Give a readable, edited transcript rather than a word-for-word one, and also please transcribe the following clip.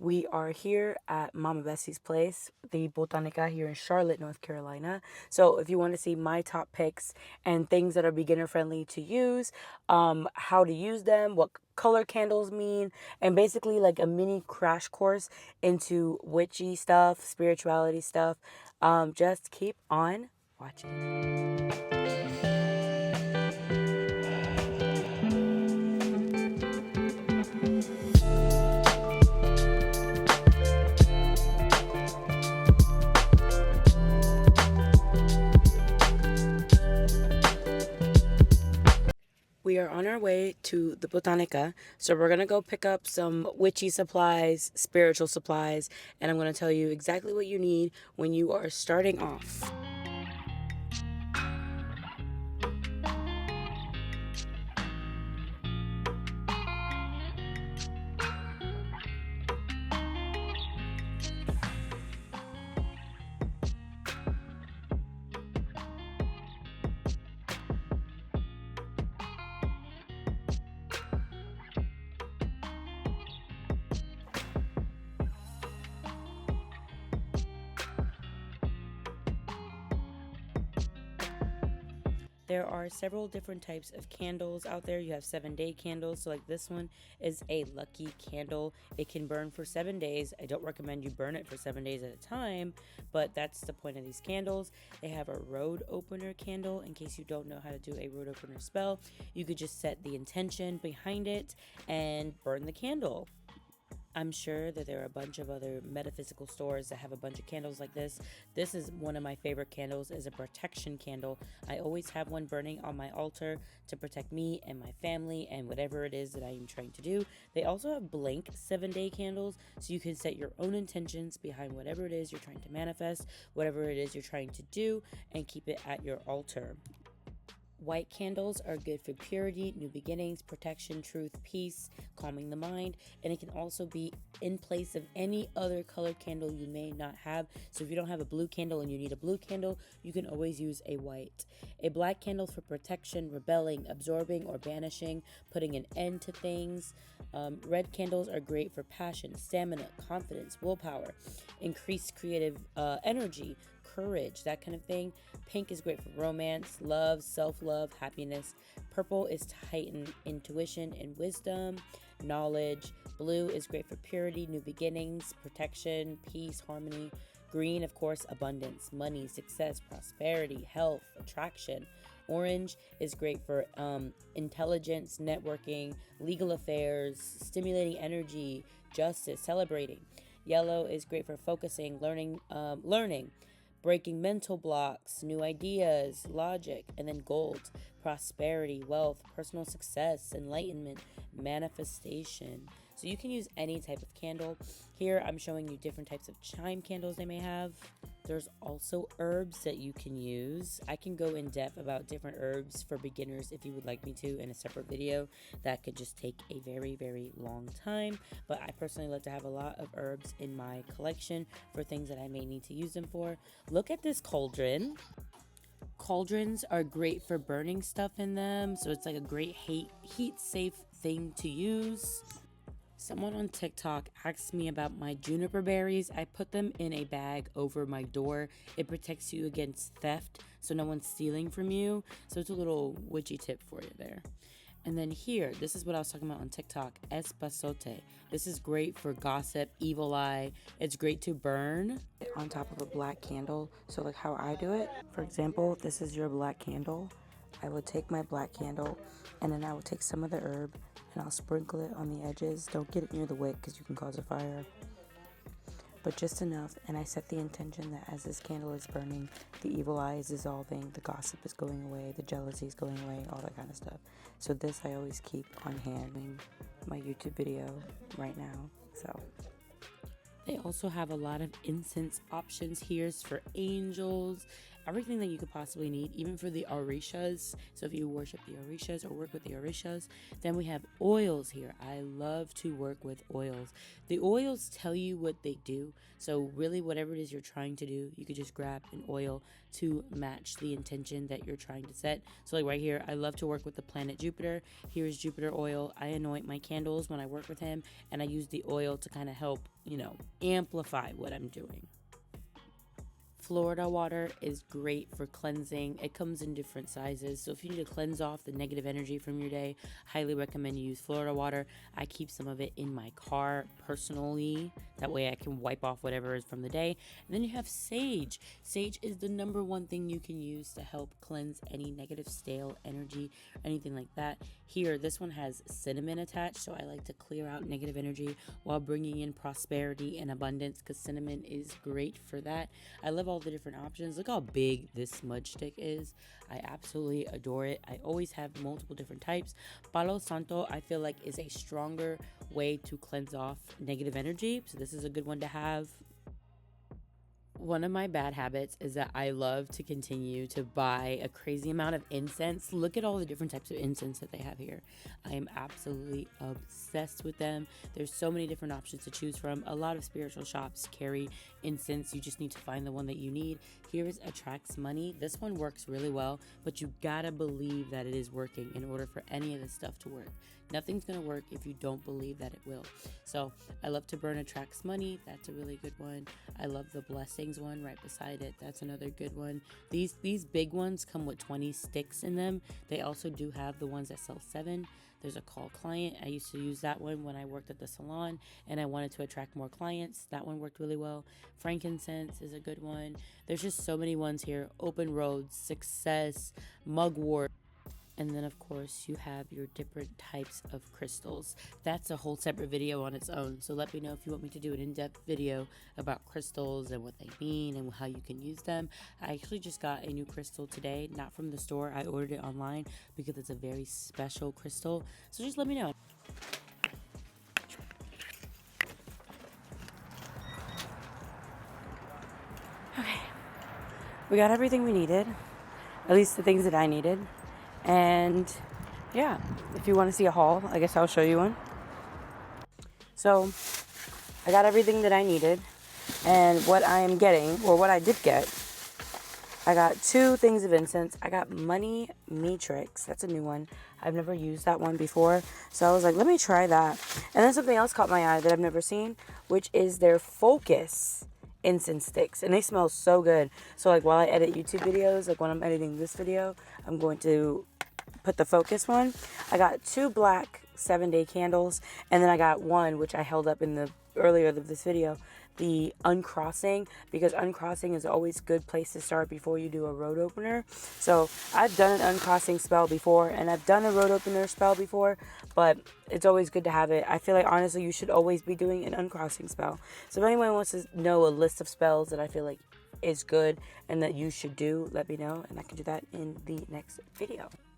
We are here at Mama Bessie's place, the Botanica here in Charlotte, North Carolina. So if you want to see my top picks and things that are beginner friendly to use, how to use them, what color candles mean, and basically like a mini crash course into witchy stuff, spirituality stuff, just keep on watching. We are on our way to the Botanica, so we're going to go pick up some witchy supplies, spiritual supplies, and I'm going to tell you exactly what you need when you are starting off. There are several different types of candles out there. You have 7-day candles. So like this one is a lucky candle. It can burn for 7 days. I don't recommend you burn it for 7 days at a time, but that's the point of these candles. They have a road opener candle. In case you don't know how to do a road opener spell, you could just set the intention behind it and burn the candle. I'm sure that there are a bunch of other metaphysical stores that have a bunch of candles like this. This is one of my favorite candles, is a protection candle. I always have one burning on my altar to protect me and my family and whatever it is that I am trying to do. They also have blank 7-day candles, so you can set your own intentions behind whatever it is you're trying to manifest, whatever it is you're trying to do, and keep it at your altar. White candles are good for purity, new beginnings, protection, truth, peace, calming the mind, and it can also be in place of any other color candle you may not have. So if you don't have a blue candle and you need a blue candle, you can always use a white. A black candle for protection, rebelling, absorbing, or banishing, putting an end to things. Red candles are great for passion, stamina, confidence, willpower, increased creative energy, courage, that kind of thing. Pink is great for romance, love, self-love, happiness. Purple is to heighten intuition and wisdom, knowledge. Blue is great for purity, new beginnings, protection, peace, harmony. Green, of course, abundance, money, success, prosperity, health, attraction. Orange is great for intelligence, networking, legal affairs, stimulating energy, justice, celebrating. Yellow is great for focusing, learning, breaking mental blocks, new ideas, logic. And then gold, prosperity, wealth, personal success, enlightenment, manifestation. So you can use any type of candle. Here I'm showing you different types of chime candles they may have. There's also herbs that you can use. I can go in depth about different herbs for beginners if you would like me to in a separate video. That could just take a very, very long time. But I personally like to have a lot of herbs in my collection for things that I may need to use them for. Look at this cauldron. Cauldrons are great for burning stuff in them, so it's like a great heat safe thing to use. Someone on TikTok asked me about my juniper berries. I put them in a bag over my door. It protects you against theft, so no one's stealing from you. So it's a little witchy tip for you there. And then here, this is what I was talking about on TikTok, espazote. This is great for gossip, evil eye. It's great to burn on top of a black candle. So like how I do it, for example, this is your black candle. I would take my black candle and then I would take some of the herb and I'll sprinkle it on the edges. Don't get it near the wick because you can cause a fire. But just enough, and I set the intention that as this candle is burning, the evil eye is dissolving, the gossip is going away, the jealousy is going away, all that kind of stuff. So this I always keep on hand in my YouTube video right now. So they also have a lot of incense options here for angels everything that you could possibly need, even for the orishas. So if you worship the orishas or work with the orishas, then we have oils here. I love to work with oils. The oils tell you what they do. So really, whatever it is you're trying to do, you could just grab an oil to match the intention that you're trying to set. So like right here, I love to work with the planet Jupiter. Here is Jupiter oil. I anoint my candles when I work with him, and I use the oil to kind of help, amplify what I'm doing. Florida water is great for cleansing. It comes in different sizes. So if you need to cleanse off the negative energy from your day, highly recommend you use Florida water. I keep some of it in my car personally. That way I can wipe off whatever is from the day. And then you have sage. Sage is the number one thing you can use to help cleanse any negative stale energy, anything like that. Here, this one has cinnamon attached, so I like to clear out negative energy while bringing in prosperity and abundance, because cinnamon is great for that. I love all the different options. Look how big this smudge stick is. I absolutely adore it. I always have multiple different types. Palo Santo, I feel like, is a stronger way to cleanse off negative energy, so this is a good one to have. One of my bad habits is that I love to continue to buy a crazy amount of incense. Look at all the different types of incense that they have here. I am absolutely obsessed with them. There's so many different options to choose from. A lot of spiritual shops carry incense. You just need to find the one that you need. Here is Attracts Money. This one works really well, but you gotta believe that it is working in order for any of this stuff to work. Nothing's gonna work if you don't believe that it will. So I love to burn Attracts Money. That's a really good one. I love the Blessings one right beside it. That's another good one. These big ones come with 20 sticks in them. They also do have the ones that sell 7. There's a Call Client. I used to use that one when I worked at the salon and I wanted to attract more clients. That one worked really well. Frankincense is a good one. There's just so many ones here. Open Roads, Success, Mugwort. And then, of course, you have your different types of crystals. That's a whole separate video on its own. So let me know if you want me to do an in-depth video about crystals and what they mean and how you can use them. I actually just got a new crystal today, not from the store. I ordered it online because it's a very special crystal. So just let me know. Okay. We got everything we needed. At least the things that I needed. And yeah, if you want to see a haul, I guess I'll show you one. So I got everything that I needed, and what I am getting, or what I did get, I got 2 things of incense. I got Money Matrix. That's a new one. I've never used that one before, so I was like, let me try that. And then something else caught my eye that I've never seen, which is their Focus incense sticks, and they smell so good. So like while I edit YouTube videos, like when I'm editing this video, I'm going to put the Focus one. I got 2 black 7-day candles, and then I got one which I held up in the earlier of this video, the Uncrossing, because Uncrossing is always a good place to start before you do a road opener. So I've done an Uncrossing spell before, and I've done a road opener spell before, but it's always good to have it. I feel like honestly you should always be doing an Uncrossing spell. So if anyone wants to know a list of spells that I feel like is good and that you should do, let me know, and I can do that in the next video.